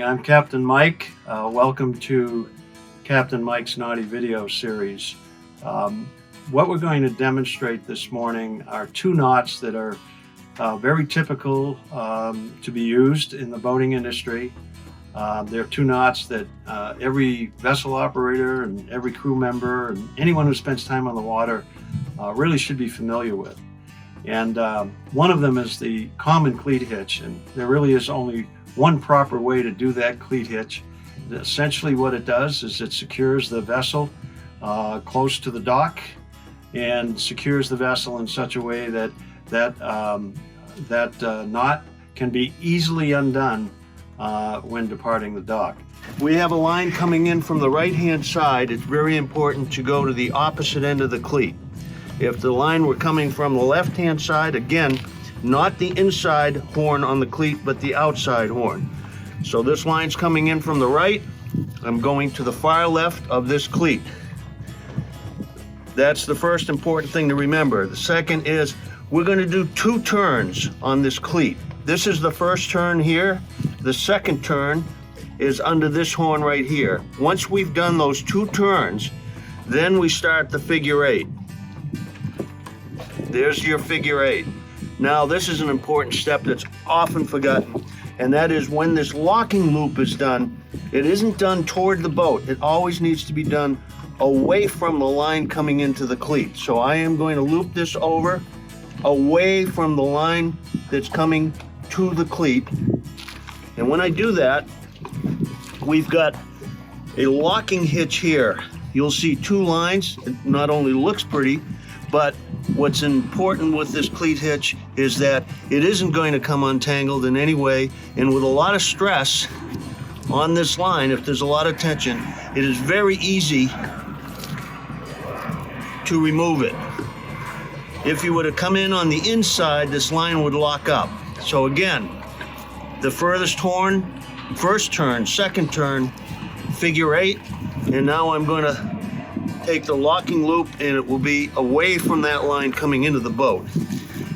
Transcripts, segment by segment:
I'm Captain Mike. Welcome to Captain Mike's Naughty video series. What we're going to demonstrate this morning are two knots that are very typical to be used in the boating industry. They're two knots that every vessel operator and every crew member and anyone who spends time on the water really should be familiar with. And one of them is the Common Cleat Hitch, and there really is only one proper way to do that cleat hitch. Essentially what it does is it secures the vessel close to the dock and secures the vessel in such a way that knot can be easily undone when departing the dock. We have a line coming in from the right hand side. It's very important to go to the opposite end of the cleat. If the line were coming from the left hand side, again, not the inside horn on the cleat, but the outside horn. So this line's coming in from the right. I'm going to the far left of this cleat. That's the first important thing to remember. The second is we're going to do two turns on this cleat. This is the first turn here. The second turn is under this horn right here. Once we've done those two turns, then we start the figure eight. There's your figure eight. Now this is an important step that's often forgotten, and that is when this locking loop is done, it isn't done toward the boat. It always needs to be done away from the line coming into the cleat. So I am going to loop this over away from the line that's coming to the cleat. And when I do that, we've got a locking hitch here. You'll see two lines. It not only looks pretty, but what's important with this cleat hitch is that it isn't going to come untangled in any way, and with a lot of stress on this line, if there's a lot of tension, it is very easy to remove it. If you were to come in on the inside, this line would lock up. So again, the furthest horn, first turn, second turn, figure eight, and now I'm going to take the locking loop and it will be away from that line coming into the boat.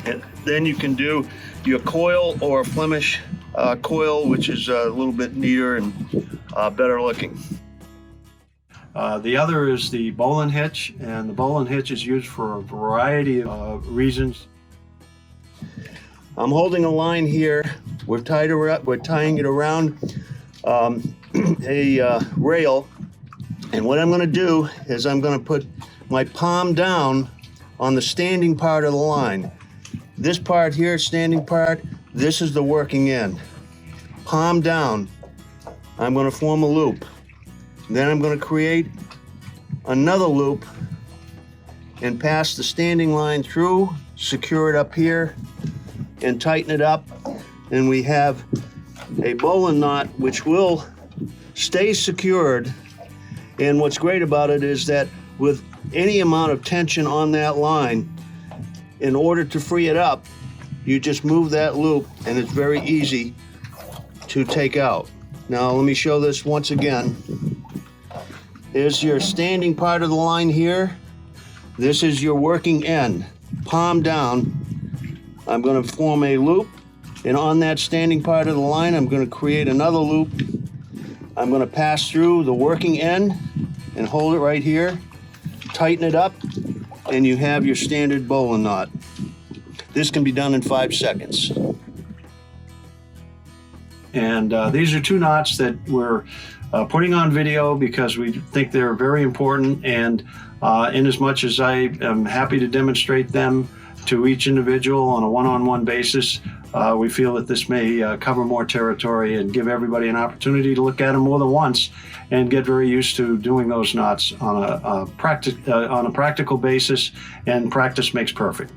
And then you can do your coil or a Flemish coil, which is a little bit neater and better looking. The other is the bowline hitch, and the bowline hitch is used for a variety of reasons. I'm holding a line here. We're tying it around a rail. And what I'm going to do is I'm going to put my palm down on the standing part of the line. This part here, standing part, this is the working end. Palm down. I'm going to form a loop. Then I'm going to create another loop and pass the standing line through, secure it up here, and tighten it up. And we have a bowline knot which will stay secured. And what's great about it is that with any amount of tension on that line, in order to free it up, you just move that loop and it's very easy to take out. Now let me show this once again. There's your standing part of the line here. This is your working end. Palm down. I'm going to form a loop, and on that standing part of the line, I'm going to create another loop. I'm going to pass through the working end and hold it right here, tighten it up, and you have your standard bowline knot. This can be done in 5 seconds. And these are two knots that we're putting on video because we think they're very important, and in as much as I am happy to demonstrate them to each individual on a one-on-one basis, we feel that this may cover more territory and give everybody an opportunity to look at them more than once and get very used to doing those knots on a practical basis, and practice makes perfect.